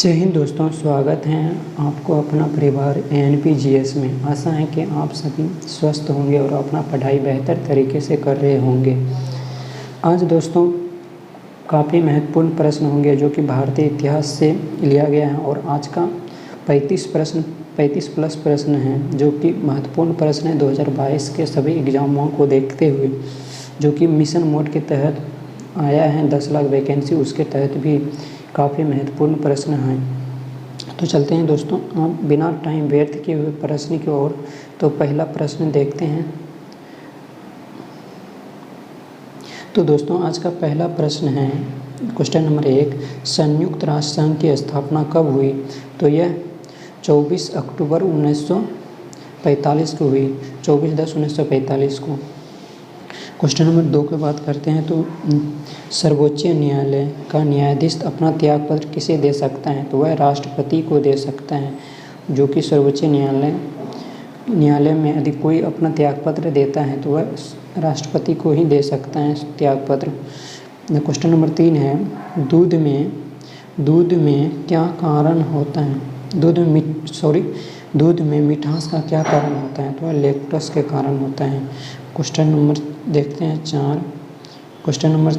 जय हिंद दोस्तों, स्वागत है आपको अपना परिवार ANP-GS में। आशा है कि आप सभी स्वस्थ होंगे और अपना पढ़ाई बेहतर तरीके से कर रहे होंगे। आज दोस्तों काफ़ी महत्वपूर्ण प्रश्न होंगे जो कि भारतीय इतिहास से लिया गया है और आज का 35 प्लस प्रश्न हैं जो कि महत्वपूर्ण प्रश्न है 2022 के सभी एग्जामों को देखते हुए, जो कि मिशन मोड के तहत आया है। 10 लाख वैकेंसी, उसके तहत भी काफ़ी महत्वपूर्ण प्रश्न हैं। तो चलते हैं दोस्तों आप बिना टाइम व्यर्थ किए हुए प्रश्न की ओर। तो पहला प्रश्न देखते हैं। तो दोस्तों आज का पहला प्रश्न है, क्वेश्चन नंबर 1, संयुक्त राष्ट्र संघ की स्थापना कब हुई? तो यह 24 अक्टूबर 1945 को हुई, 24/10/1945 को। क्वेश्चन नंबर 2 की बात करते हैं। तो सर्वोच्च न्यायालय का न्यायाधीश अपना त्यागपत्र किसे दे सकता है? तो वह राष्ट्रपति को दे सकता है, जो कि सर्वोच्च न्यायालय में यदि कोई अपना त्यागपत्र देता है तो वह राष्ट्रपति को ही दे सकता है त्यागपत्र। क्वेश्चन नंबर 3 है, दूध में क्या कारण होता है? दूध में मिठास का क्या कारण होता है? तो वह लैक्टोज के कारण होता है। क्वेश्चन नंबर देखते हैं 4। क्वेश्चन नंबर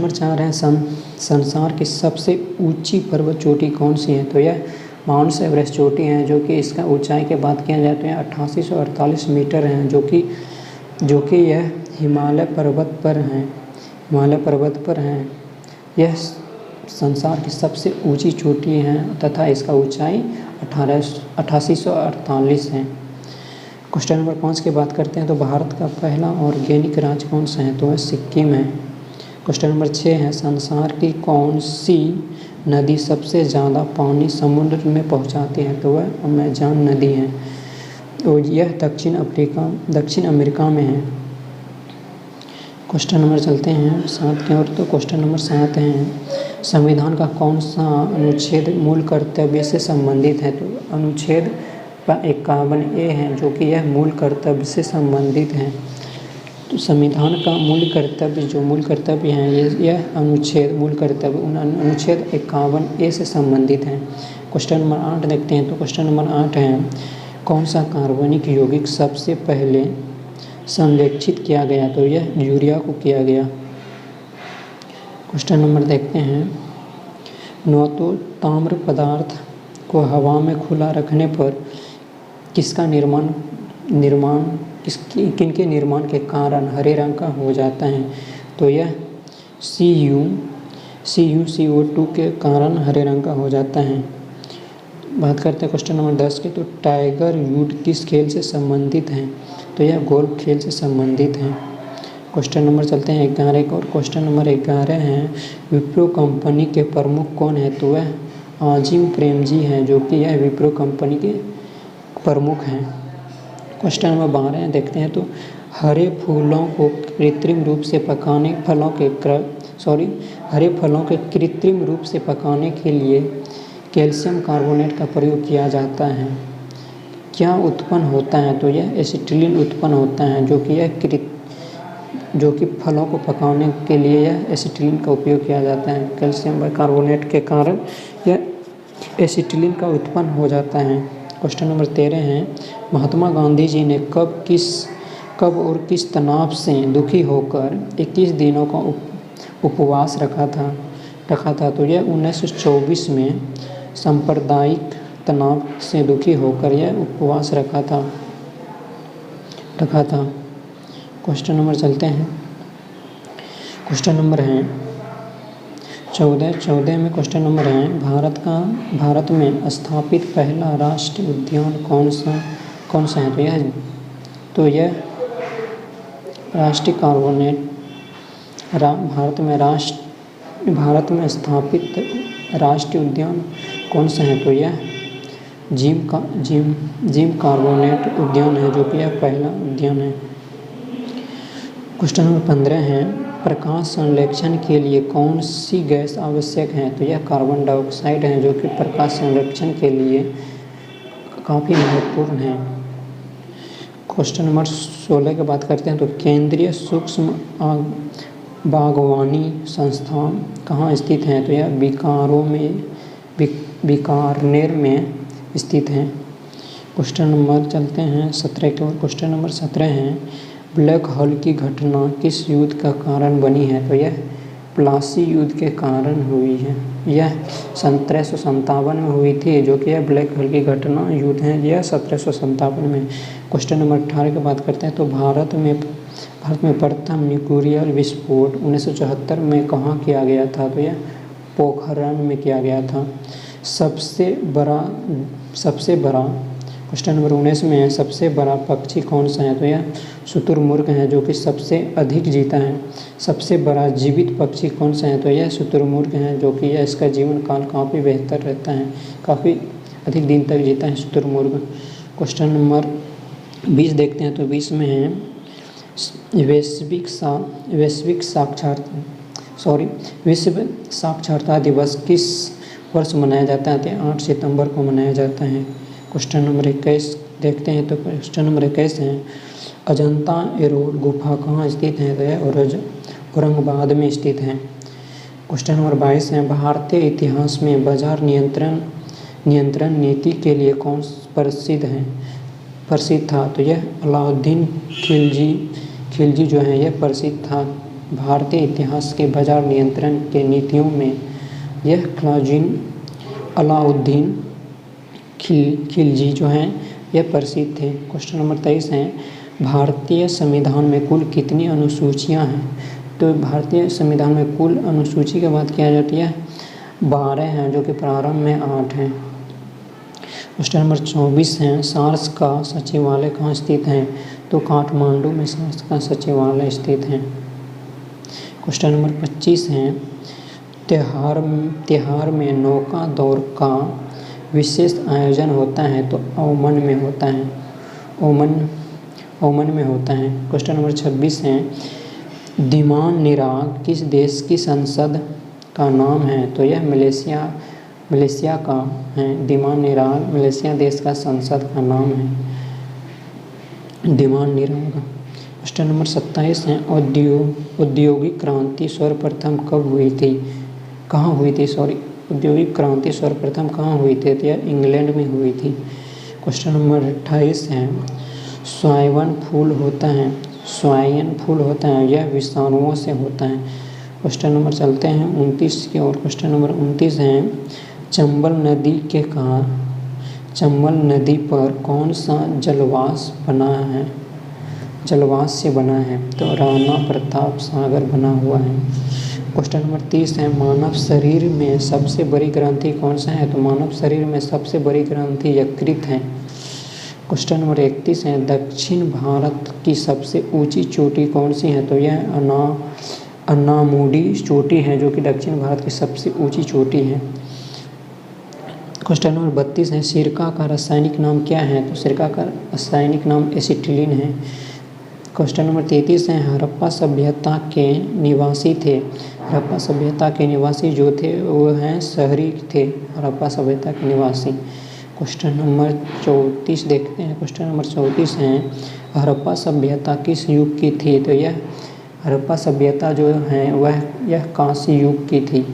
4 है संसार की सबसे ऊंची पर्वत चोटी कौन सी है? तो यह माउंट एवरेस्ट चोटी है, जो कि इसका ऊंचाई की बात किया जाए तो यह 8848 मीटर है, जो कि यह हिमालय पर्वत पर है। यह संसार की सबसे ऊंची चोटी है तथा इसका ऊंचाई 8848 है। क्वेश्चन नंबर 5 की बात करते हैं। तो भारत का पहला ऑर्गेनिक राज्य कौन सा है? तो वह सिक्किम है। क्वेश्चन नंबर 6 है, संसार की कौन सी नदी सबसे ज़्यादा पानी समुद्र में पहुंचाती है? तो वह अमेज़न नदी है और यह दक्षिण अमेरिका में है। क्वेश्चन नंबर चलते हैं 7 की ओर। तो क्वेश्चन नंबर 7 है, संविधान का कौन सा अनुच्छेद मूल कर्तव्य से संबंधित है? तो अनुच्छेद 51A है, जो कि यह मूल कर्तव्य से संबंधित है। तो संविधान का मूल कर्तव्य है यह अनुच्छेद 51A से संबंधित है। क्वेश्चन नंबर 8 देखते हैं। तो क्वेश्चन नंबर 8 है, कौन सा कार्बनिक यौगिक सबसे पहले संरक्षित किया गया? तो यह यूरिया को किया गया। क्वेश्चन नंबर देखते हैं 9, तो ताम्र पदार्थ को हवा में खुला रखने पर किनके निर्माण के कारण हरे रंग का हो जाता है? तो यह CO2 के कारण हरे रंग का हो जाता है। बात करते हैं क्वेश्चन नंबर 10 की। तो टाइगर वुड किस खेल से संबंधित है? तो यह गोल्फ खेल से संबंधित है। क्वेश्चन नंबर चलते हैं 11 को। और क्वेश्चन नंबर 11 है, विप्रो कंपनी के प्रमुख कौन है? तो वह अजीम प्रेमजी हैं, जो कि यह विप्रो कंपनी के प्रमुख हैं। क्वेश्चन नंबर 12 देखते हैं। तो हरे फलों के कृत्रिम रूप से पकाने के लिए कैल्शियम कार्बोनेट का प्रयोग किया जाता है। क्या उत्पन्न होता है? तो यह एसिटिलीन उत्पन्न होता है, जो कि फलों को पकाने के लिए यह एसिटिलीन का उपयोग किया जाता है। कैल्शियम कार्बोनेट के कारण यह एसिटिलीन का उत्पन्न हो जाता है। क्वेश्चन नंबर 13 है, महात्मा गांधी जी ने कब और किस तनाव से दुखी होकर 21 दिनों का उपवास रखा था? तो यह 1924 में सांप्रदायिक तनाव से दुखी होकर यह उपवास रखा था। क्वेश्चन नंबर चलते हैं। क्वेश्चन नंबर है 14 में क्वेश्चन नंबर है, भारत में स्थापित पहला राष्ट्रीय उद्यान कौन सा है? तो यह राष्ट्रीय कार्बोनेट भारत में स्थापित राष्ट्रीय उद्यान कौन सा है? तो यह जिम कार्बोनेट उद्यान है, जो कि यह पहला उद्यान है। क्वेश्चन नंबर 15 है, प्रकाश संरक्षण के लिए कौन सी गैस आवश्यक है? तो यह कार्बन डाइऑक्साइड है, जो कि प्रकाश संरक्षण के लिए काफ़ी महत्वपूर्ण है। क्वेश्चन नंबर 16 की बात करते हैं। तो केंद्रीय सूक्ष्म बागवानी संस्थान कहाँ स्थित हैं? तो यह बीकानेर में स्थित है। क्वेश्चन नंबर चलते हैं 17 की ओर। क्वेश्चन नंबर 17 है, ब्लैक होल की घटना किस युद्ध का कारण बनी है? तो यह प्लासी युद्ध के कारण हुई है। यह 1757 में हुई थी, जो कि यह ब्लैक होल की घटना युद्ध है, यह 1757 में। क्वेश्चन नंबर 18 की बात करते हैं तो भारत में प्रथम न्यूक्लियर विस्फोट 1974 में कहाँ किया गया था? तो यह पोखरण में किया गया था। सबसे बड़ा क्वेश्चन नंबर 19 में है, सबसे बड़ा पक्षी कौन सा है? तो यह शुतुरमुर्ग है, जो कि सबसे अधिक जीता है। सबसे बड़ा जीवित पक्षी कौन सा है? तो यह शुतुरमुर्ग है, जो कि यह इसका जीवन काल काफ़ी बेहतर रहता है, काफ़ी अधिक दिन तक जीता है शुतुरमुर्ग। क्वेश्चन नंबर 20 देखते हैं तो 20 में है, विश्व साक्षरता दिवस किस वर्ष मनाया जाता है? तो 8 सितंबर को मनाया जाता है। क्वेश्चन नंबर 21 देखते हैं तो क्वेश्चन नंबर 21 है, अजंता एलोरा गुफा कहाँ स्थित है? तो यह औरंगाबाद में स्थित है। क्वेश्चन नंबर 22 है, भारतीय इतिहास में बाजार नियंत्रण नीति के लिए कौन प्रसिद्ध था? तो यह अलाउद्दीन खिलजी जो है यह प्रसिद्ध था। भारतीय इतिहास के बाजार नियंत्रण के नीतियों में यह अलाउद्दीन खिलजी जो हैं यह प्रसिद्ध थे। क्वेश्चन नंबर 23 है, भारतीय संविधान में कुल कितनी अनुसूचियां हैं? तो भारतीय संविधान में कुल अनुसूची की बात किया जाती है 12 हैं, जो कि प्रारंभ में 8 हैं। क्वेश्चन नंबर 24 है, सार्स का सचिवालय कहाँ स्थित है? तो काठमांडू में सार्स का सचिवालय स्थित है। क्वेश्चन नंबर 25 है, त्योहार में नौका दौड़ का विशेष आयोजन होता है, तो ओमान में होता है। ओमान में होता है। क्वेश्चन नंबर 26 है, दिमान निराग किस देश की संसद का नाम है? तो यह मलेशिया का है। दिमान निराग मलेशिया देश का संसद का नाम है, दिमान निराग। क्वेश्चन नंबर 27 है, औद्योगिक क्रांति सर्वप्रथम कब हुई थी? कहाँ हुई थी? औद्योगिक क्रांति सर्वप्रथम कहाँ हुई थी? तो यह इंग्लैंड में हुई थी। क्वेश्चन नंबर 28 है, स्वाइन फूल होता है, यह विषाणुओं से होता है। क्वेश्चन नंबर चलते हैं 29 की ओर। क्वेश्चन नंबर 29 है, चंबल नदी पर कौन सा जलवाष्य बना है? तो राणा प्रताप सागर बना हुआ है। क्वेश्चन नंबर 30 है, मानव शरीर में सबसे बड़ी ग्रंथि कौन सा है? तो मानव शरीर में सबसे बड़ी ग्रंथि यकृत है। क्वेश्चन नंबर 31 है, दक्षिण भारत की सबसे ऊंची चोटी कौन सी है? तो यह अन्नामुडी चोटी है, जो कि दक्षिण भारत की सबसे ऊंची चोटी है। क्वेश्चन नंबर 32 है, सिरका का रासायनिक नाम क्या है? तो सिरका का रासायनिक नाम एसिटिलीन है। क्वेश्चन नंबर 33 है, हड़प्पा सभ्यता के निवासी थे। हड़प्पा सभ्यता के निवासी जो थे वो हैं शहरी थे, हड़प्पा सभ्यता के निवासी। क्वेश्चन नंबर 34 देखते हैं। क्वेश्चन नंबर 34 है, हड़प्पा सभ्यता किस युग की थी? तो यह हड़प्पा सभ्यता जो है यह कांस्य युग की थी।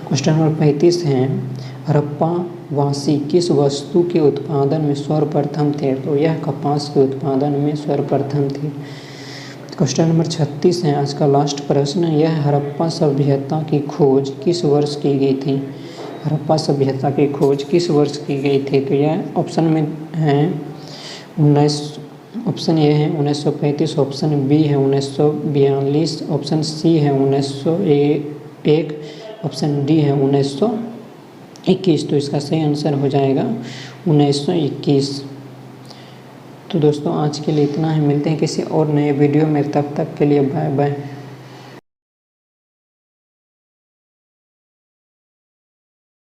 क्वेश्चन नंबर 35 है, हड़प्पा वासी किस वस्तु के उत्पादन में सर्वप्रथम थे? तो यह कपास के उत्पादन में सर्वप्रथम थे। क्वेश्चन नंबर 36 है, आज का लास्ट प्रश्न, यह हड़प्पा सभ्यता की खोज किस वर्ष की गई थी? हड़प्पा सभ्यता की खोज किस वर्ष की गई थी? तो यह ऑप्शन में है ऑप्शन ए है 1935, ऑप्शन बी है 1942, ऑप्शन सी है 1901, ऑप्शन डी है 1921। तो इसका सही आंसर हो जाएगा 1921। तो दोस्तों आज के लिए इतना ही, मिलते हैं किसी और नए वीडियो में, तब तक के लिए बाय बाय।